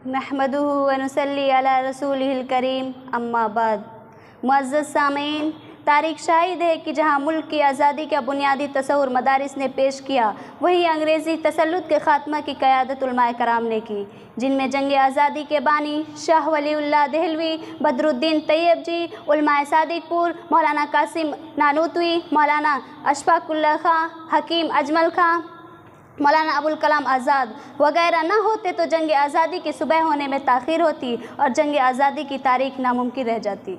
नहमदुहु व नुसल्ली अला रसूलिहिल करीम अम्मा बाद। मुअज़्ज़ज़ सामीन, तारीख़ शाहिद है कि जहाँ मुल्क की आज़ादी का बुनियादी तसव्वुर मदारिस ने पेश किया, वही अंग्रेज़ी तसल्लुत के ख़ात्मा की क़यादत उलमाए कराम ने की, जिनमें जंग आज़ादी के बानी शाह वलीउल्लाह देहलवी, बदरुद्दीन तैयब जी, उलमाए सादिकपुर, मौलाना कासिम नानूतवी, मौलाना अशफाकुल्लाह खां, हकीम अजमल खां, मौलाना अबुल कलाम आज़ाद वगैरह न होते तो जंग आज़ादी की सुबह होने में ताख़ीर होती और जंग आज़ादी की तारीख़ नामुमकिन रह जाती।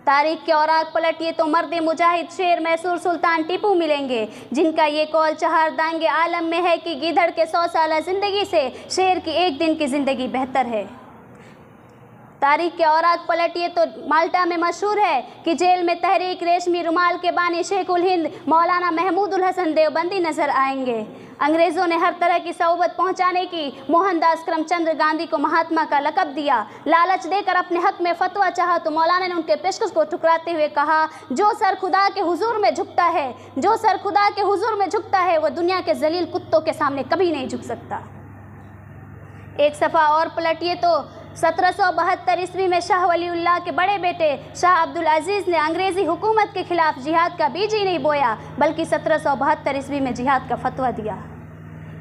तारीख़ के औराक पलटिए तो मर्द मुजाहिद शेर मैसूर सुल्तान टीपू मिलेंगे, जिनका ये कौल चहार दांगे आलम में है कि गीदड़ के 100 साल ज़िंदगी से शेर की एक दिन की ज़िंदगी बेहतर है। तारीख़ के औराक पलटिए तो माल्टा में मशहूर है कि जेल में तहरीक रेशमी रुमाल के बानी शेख उल हिंद मौलाना महमूदुल हसन देवबंदी नज़र आएंगे। अंग्रेज़ों ने हर तरह की सौबत पहुंचाने की मोहनदास करमचंद गांधी को महात्मा का लक़ब दिया। लालच देकर अपने हक़ में फतवा चाहा तो मौलाना ने उनके पेशकश को ठुकराते हुए कहा, जो सर खुदा के हुजूर में झुकता है, जो सर खुदा के हुजूर में झुकता है, वह दुनिया के जलील कुत्तों के सामने कभी नहीं झुक सकता। एक सफ़ा और पलटिए तो 1772 ईस्वी में शाह वलीउल्लाह के बड़े बेटे शाह अब्दुल अजीज़ ने अंग्रेज़ी हुकूमत के ख़िलाफ़ जिहाद का बीज ही नहीं बोया, बल्कि 1772 ईस्वी में जिहाद का फतवा दिया।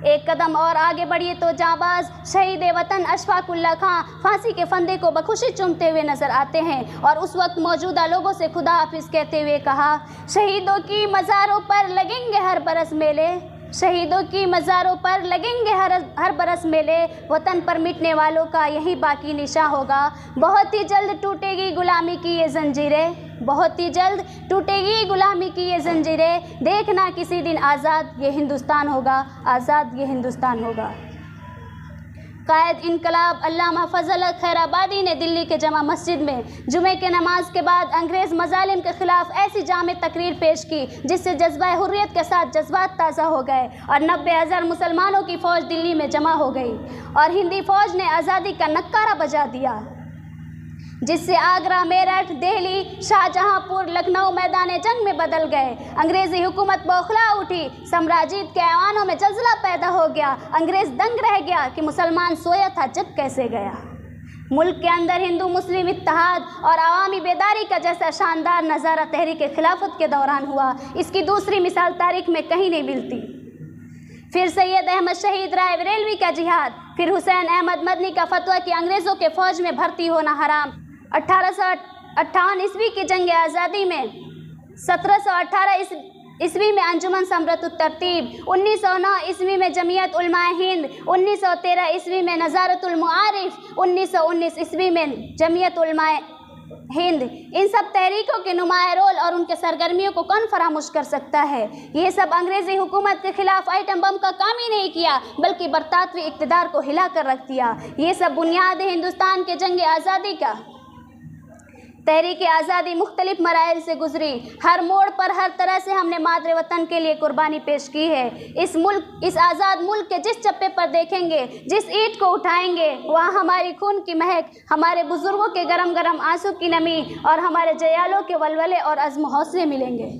एक कदम और आगे बढ़िए तो जाबाज शहीद वतन अशफाकुल्लाह खां फांसी के फंदे को बखुशी चूमते हुए नजर आते हैं और उस वक्त मौजूदा लोगों से खुदा हाफिज़ कहते हुए कहा, शहीदों की मज़ारों पर लगेंगे हर बरस मेले, शहीदों की मज़ारों पर लगेंगे हर बरस मेले, वतन पर मिटने वालों का यही बाकी निशा होगा। बहुत ही जल्द टूटेगी गुलामी की ये जंजीरें, बहुत ही जल्द टूटेगी गुलामी की ये जंजीरें, देखना किसी दिन आज़ाद ये हिंदुस्तान होगा, आज़ाद ये हिंदुस्तान होगा। कायद इनकलाब अल्लामा फजल खैराबादी ने दिल्ली के जमा मस्जिद में जुमे के नमाज के बाद अंग्रेज़ मजालिम के ख़िलाफ़ ऐसी जामे तकरीर पेश की जिससे जज्बा हुर्रियत के साथ जज्बात ताज़ा हो गए और 90,000 मुसलमानों की फ़ौज दिल्ली में जमा हो गई और हिंदी फ़ौज ने आज़ादी का नक्कारा बजा दिया, जिससे आगरा, मेरठ, दिल्ली, शाहजहांपुर, लखनऊ मैदान जंग में बदल गए। अंग्रेज़ी हुकूमत बौखला उठी, साम्राज्यवाद के ऐवानों में जज्बा पैदा हो गया। अंग्रेज़ दंग रह गया कि मुसलमान सोया था जग कैसे गया। मुल्क के अंदर हिंदू मुस्लिम इत्तेहाद और अवामी बेदारी का जैसा शानदार नज़ारा तहरीक खिलाफत के दौरान हुआ, इसकी दूसरी मिसाल तारीख़ में कहीं नहीं मिलती। फिर सैयद अहमद शहीद राय बरेलवी का जिहाद, फिर हुसैन अहमद मदनी का फतवा कि अंग्रेज़ों के फ़ौज में भर्ती होना हराम। 1858 ईस्वी की जंग आज़ादी में 1718 ईस्वी में अंजुमन समरतुत तरतीब, 1909 ईस्वी में जमीयत उलमाए हिंद, 1913 ईस्वी में नज़ारतुल मुआरिफ, 1919 ईस्वी में जमीयत उलमाए हिंद। इन सब तहरीकों के नुमाया रोल और उनके सरगर्मियों को कौन फरामोश कर सकता है। ये सब अंग्रेज़ी हुकूमत के ख़िलाफ़ आइटम बम का काम ही नहीं किया, बल्कि बरतानवी इक़्तिदार को हिला कर रख दिया। ये सब बुनियाद है हिंदुस्तान के जंग आज़ादी का। तहरीक आज़ादी मुख्तलिफ मराइल से गुजरी, हर मोड़ पर हर तरह से हमने मादरे वतन के लिए कुर्बानी पेश की है। इस आज़ाद मुल्क के जिस चप्पे पर देखेंगे, जिस ईंट को उठाएंगे, वहाँ हमारी खून की महक, हमारे बुजुर्गों के गरम गरम आंसू की नमी और हमारे जयालों के वलवले और अज़्म हौसले मिलेंगे।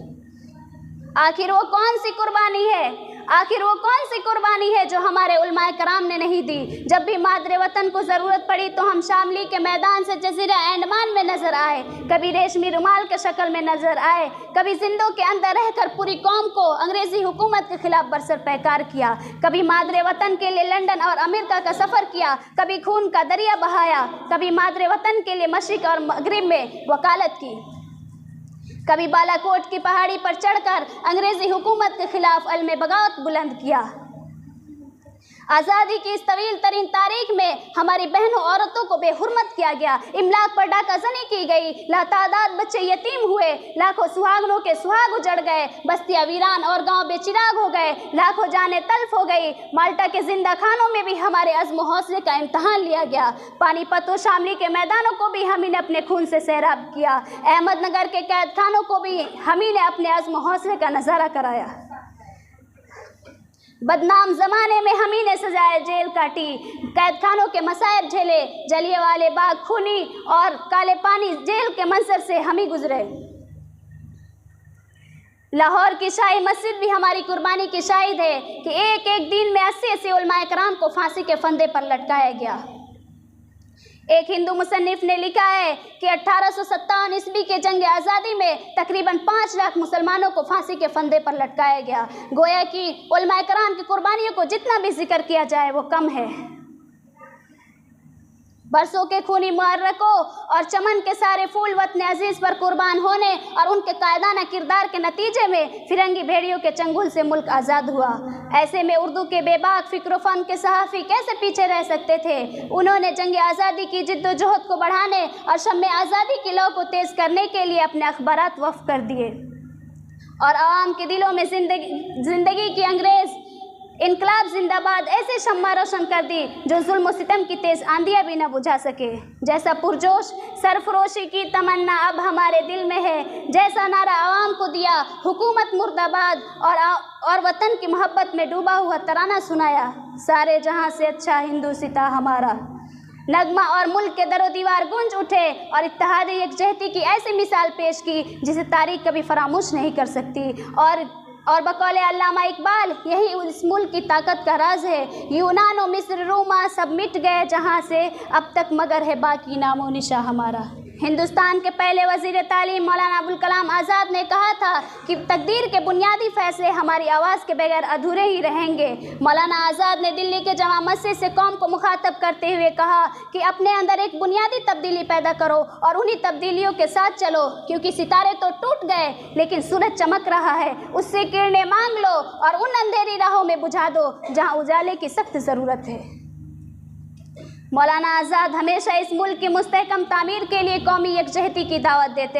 आखिर वो कौन सी कुर्बानी है, आखिर वो कौन सी कुर्बानी है जो हमारे उलमाए कराम ने नहीं दी। जब भी मादरे वतन को ज़रूरत पड़ी तो हम शामली के मैदान से जज़ीरा अंडमान में नज़र आए, कभी रेशमी रुमाल के शक्ल में नज़र आए, कभी जिंदों के अंदर रहकर पूरी कौम को अंग्रेज़ी हुकूमत के ख़िलाफ़ बरसर पैकार किया, कभी मादरे वतन के लिए लंदन और अमेरिका का सफ़र किया, कभी खून का दरिया बहाया, कभी मादरे वतन के लिए मशरिक़ और मगरिब में वकालत की, कभी बालाकोट की पहाड़ी पर चढ़कर अंग्रेज़ी हुकूमत के ख़िलाफ़ अलमे बगावत बुलंद किया। आज़ादी की इस तवील तरीन तारीख में हमारी बहनों औरतों को बेहुरमत किया गया, इमलाक पर डाकाज़नी की गई, लातादाद बच्चे यतीम हुए, लाखों सुहागनों के सुहाग उजड़ गए, बस्तियाँ वीरान और गांव बेचिराग हो गए, लाखों जानें तल्फ हो गई। माल्टा के जिंदा खानों में भी हमारे अज़्म हौसले का इम्तहान लिया गया। पानीपत और शामली के मैदानों को भी हम ही ने अपने खून से सैराब किया। अहमदनगर के कैद खानों को भी हम ही ने अपने अज़्म हौसले का नज़ारा कराया। बदनाम ज़माने में हम ही ने सजाए जेल काटी, कैद खानों के मसायब झेले, जलियांवाला बाग खूनी और काले पानी जेल के मंजर से हम ही गुजरे। लाहौर की शाही मस्जिद भी हमारी कुर्बानी की शाहिद है कि एक एक दिन में 80 उलमाए कराम को फांसी के फंदे पर लटकाया गया। एक हिंदू मुसन्निफ ने लिखा है कि 1857 ईस्वी के जंग आज़ादी में तकरीबन 5 लाख मुसलमानों को फांसी के फंदे पर लटकाया गया। गोया कि उलमाए कराम की कुर्बानियों को जितना भी जिक्र किया जाए वो कम है। बरसों के खूनी मुहर्रकों और चमन के सारे फूल वतन अजीज पर कुर्बान होने और उनके कायदाना किरदार के नतीजे में फिरंगी भेड़ियों के चंगुल से मुल्क आज़ाद हुआ। ऐसे में उर्दू के बेबाक फ़िक्र फ़न के सहाफ़ी कैसे पीछे रह सकते थे। उन्होंने जंग आज़ादी की जिद्दोजहद को बढ़ाने और शम्मे आज़ादी की लौ को तेज़ करने के लिए अपने अखबारात वक़्फ़ कर दिए और आवाम के दिलों में ज़िंदगी की अंग्रेज़ इनकलाब जिंदाबाद ऐसे शम्मा रोशन कर दी जो जुल्म सितम की तेज़ आंधियाँ भी न बुझा सके। जैसा पुरजोश सरफरोशी की तमन्ना अब हमारे दिल में है, जैसा नारा आवाम को दिया हुकूमत मुर्दाबाद और वतन की मोहब्बत में डूबा हुआ तराना सुनाया, सारे जहां से अच्छा हिंदू सिता हमारा नगमा और मुल्क के दरो दीवार गूंज उठे और इत्तेहादी यकजहती की ऐसी मिसाल पेश की जिसे तारीख कभी फरामोश नहीं कर सकती। और बकौले अल्लामा इकबाल, यही इस मुल्क की ताकत का राज है। यूनान और मिस्र रोमा सब मिट गए जहाँ से, अब तक मगर है बाकी नामो निशा हमारा। हिंदुस्तान के पहले वज़ीर तालीम मौलाना अबुल कलाम आज़ाद ने कहा था कि तकदीर के बुनियादी फैसले हमारी आवाज़ के बगैर अधूरे ही रहेंगे। मौलाना आज़ाद ने दिल्ली के जमा मस्जिद से कौम को मुखातब करते हुए कहा कि अपने अंदर एक बुनियादी तब्दीली पैदा करो और उन्हीं तब्दीलियों के साथ चलो, क्योंकि सितारे तो टूट गए लेकिन सूरज चमक रहा है, उससे किरणें मांग लो और उन अंधेरी राहों में बुझा दो जहाँ उजाले की सख्त ज़रूरत है। मौलाना आज़ाद हमेशा इस मुल्क की मुस्तहकम तामीर के लिए कौमी यकजहती की दावत देते